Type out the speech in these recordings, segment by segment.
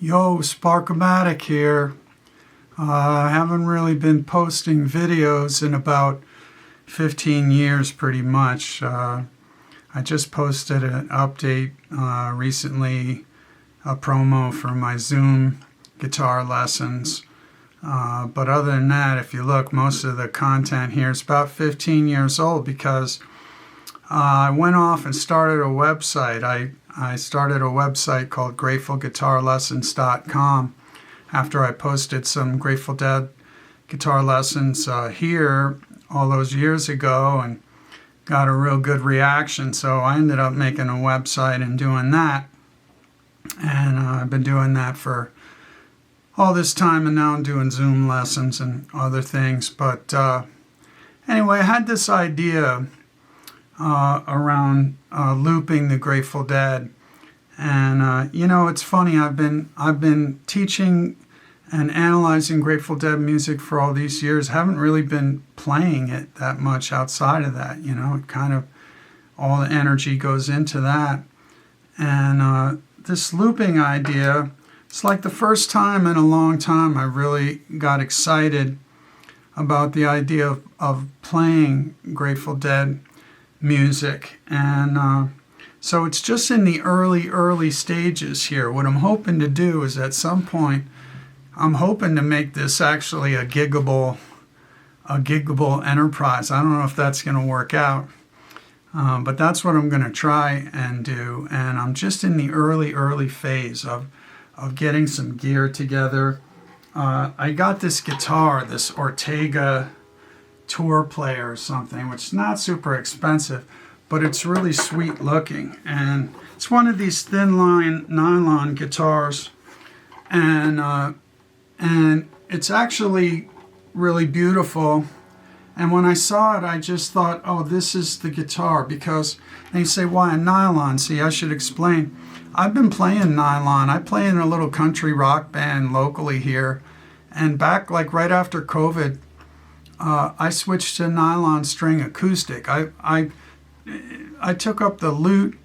Yo, Sparkomatic here. I haven't really been posting videos in about 15 years pretty much. I just posted an update recently, a promo for my Zoom guitar lessons. But other than that, if you look, most of the content here is about 15 years old because I went off and started a website. I started a website called GratefulGuitarLessons.com after I posted some Grateful Dead guitar lessons here all those years ago and got a real good reaction. So I ended up making a website and doing that. And I've been doing that for all this time, and now I'm doing Zoom lessons and other things. But anyway, I had this idea around looping the Grateful Dead, and it's funny. I've been teaching and analyzing Grateful Dead music for all these years. Haven't really been playing it that much outside of that. It kind of all the energy goes into that, and this looping idea. It's like the first time in a long time I really got excited about the idea of playing Grateful Dead music, and so it's just in the early stages here. What I'm hoping to do is at some point I'm hoping to make this actually a giggable enterprise. I don't know if that's going to work out, but that's what I'm going to try and do. And I'm just in the early phase of getting some gear together. I got this guitar, this Ortega tour player or something, which is not super expensive, but it's really sweet looking. And it's one of these thin line nylon guitars, and it's actually really beautiful. And when I saw it, I just thought, oh, this is the guitar. Because and you say, why a nylon? See, I should explain. I've been playing nylon. I play in a little country rock band locally here, and back like right after COVID, I switched to nylon string acoustic. I took up the lute,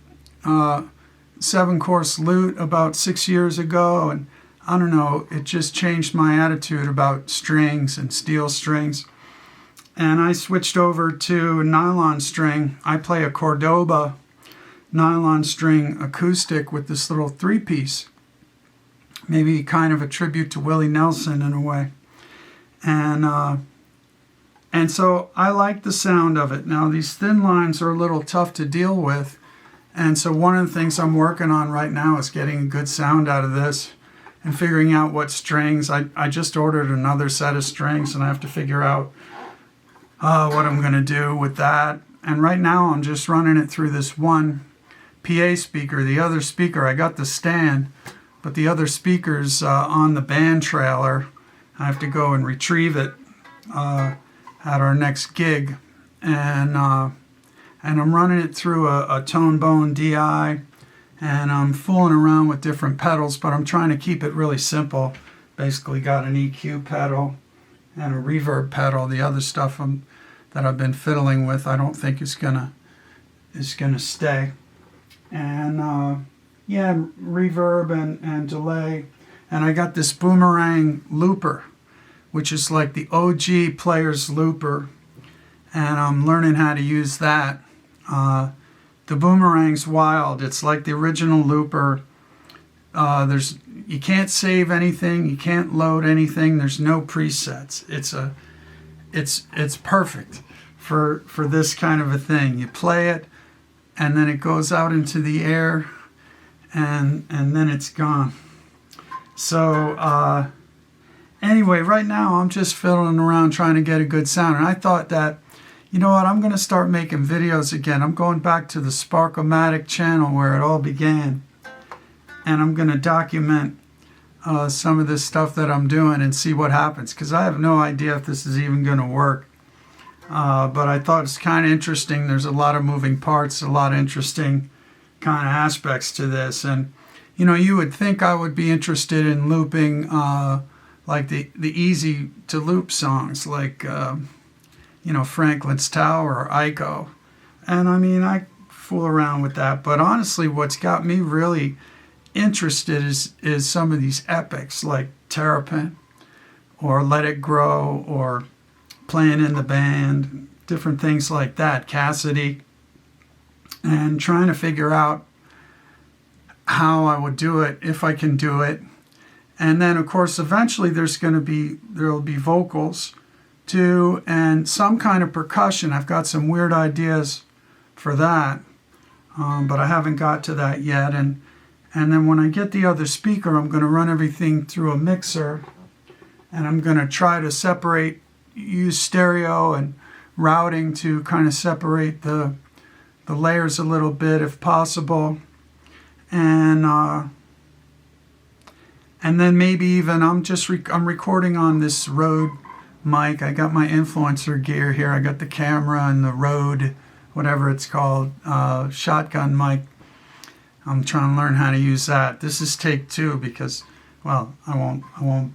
7-course lute about 6 years ago, and I don't know, it just changed my attitude about strings and steel strings. And I switched over to nylon string. I play a Cordoba nylon string acoustic with this little 3-piece. Maybe kind of a tribute to Willie Nelson in a way. And so I like the sound of it. Now these thin lines are a little tough to deal with, and so one of the things I'm working on right now is getting a good sound out of this and figuring out what strings. I just ordered another set of strings, and I have to figure out what I'm going to do with that. And right now I'm just running it through this one PA speaker. The other speaker, I got the stand, but the other speaker's on the band trailer. I have to go and retrieve it at our next gig, and I'm running it through a Tone Bone DI, and I'm fooling around with different pedals, but I'm trying to keep it really simple. Basically got an EQ pedal and a reverb pedal. The other stuff that I've been fiddling with, I don't think is gonna stay. And reverb and delay. And I got this Boomerang looper, which is like the OG player's looper, and I'm learning how to use that. The Boomerang's wild. It's like the original looper. You can't save anything, you can't load anything. There's no presets. It's perfect for this kind of a thing. You play it, and then it goes out into the air, and then it's gone. So anyway, right now I'm just fiddling around trying to get a good sound, and I thought that, you know what, I'm going to start making videos again. I'm going back to the Sparkomatic channel where it all began, and I'm going to document some of this stuff that I'm doing and see what happens, because I have no idea if this is even going to work. But I thought it's kind of interesting. There's a lot of moving parts, a lot of interesting kind of aspects to this. And, you would think I would be interested in looping like the easy to loop songs like, Franklin's Tower or Ico. And I mean, I fool around with that. But honestly, what's got me really interested is some of these epics like Terrapin or Let It Grow or Playing in the Band, different things like that, Cassidy, and trying to figure out how I would do it, if I can do it. And then, of course, eventually there'll be vocals too, and some kind of percussion. I've got some weird ideas for that, but I haven't got to that yet. And then when I get the other speaker, I'm going to run everything through a mixer, and I'm going to try to use stereo and routing to kind of separate the layers a little bit if possible. And then maybe even I'm recording on this Rode mic. I got my influencer gear here. I got the camera and the Rode, whatever it's called, shotgun mic. I'm trying to learn how to use that. This is take 2 because, well, I won't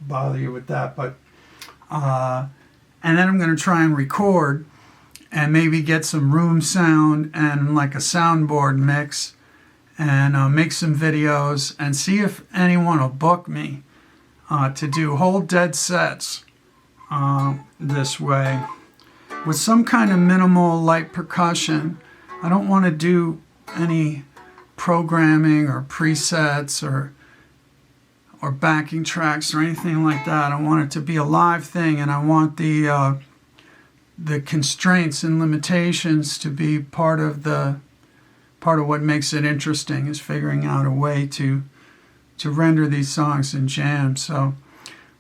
bother you with that. But and then I'm going to try and record and maybe get some room sound and like a soundboard mix, and make some videos and see if anyone will book me to do whole dead sets this way with some kind of minimal light percussion. I don't want to do any programming or presets or backing tracks or anything like that. I want it to be a live thing, and I want the constraints and limitations to be part of what makes it interesting, is figuring out a way to render these songs in jams. So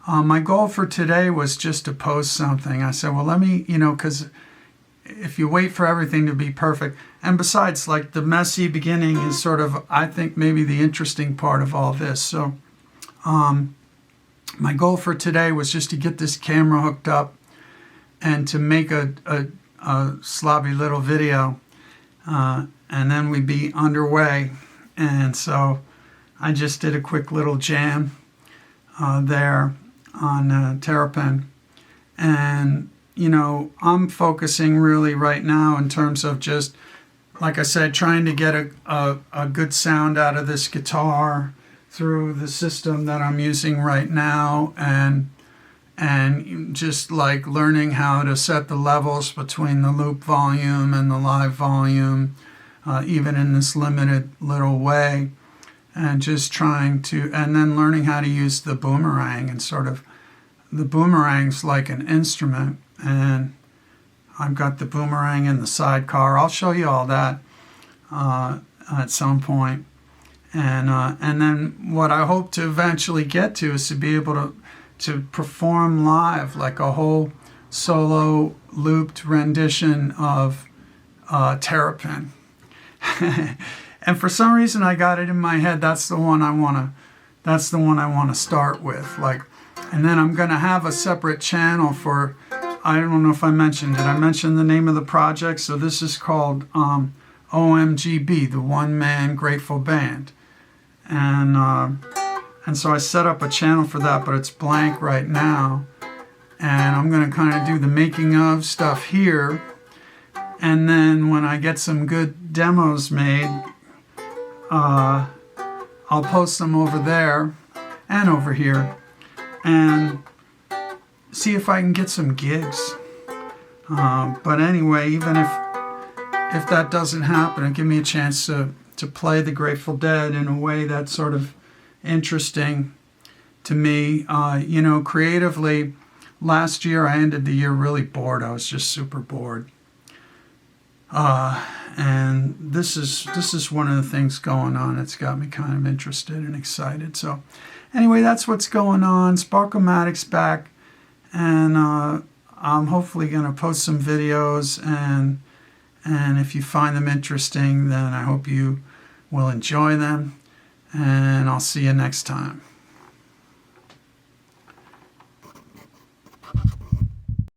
my goal for today was just to post something. I said, well, let me, because if you wait for everything to be perfect, and besides, like, the messy beginning is sort of, I think, maybe the interesting part of all this. So my goal for today was just to get this camera hooked up and to make a slobby little video, and then we'd be underway. And so I just did a quick little jam there on Terrapin. And, I'm focusing really right now in terms of just, like I said, trying to get a good sound out of this guitar through the system that I'm using right now, and just like learning how to set the levels between the loop volume and the live volume, even in this limited little way, and just trying to, and then learning how to use the boomerang, and sort of, the boomerang's like an instrument, and I've got the boomerang in the sidecar. I'll show you all that at some point. And then what I hope to eventually get to is to be able to perform live, like a whole solo looped rendition of Terrapin. And for some reason I got it in my head that's the one I want to start with, like. And then I'm going to have a separate channel for, I don't know if I mentioned it. I mentioned the name of the project. So this is called OMGB, the One Man Grateful Band. And so I set up a channel for that, but it's blank right now. And I'm going to kind of do the making of stuff here. And then when I get some good demos made, I'll post them over there and over here, and see if I can get some gigs. But anyway, even if that doesn't happen, it'll give me a chance to play the Grateful Dead in a way that's sort of interesting to me. Creatively, last year I ended the year really bored. I was just super bored. And this is one of the things going on. It's got me kind of interested and excited. So anyway, that's what's going on. Sparkomatic's back, and I'm hopefully going to post some videos, and if you find them interesting, then I hope you will enjoy them, and I'll see you next time.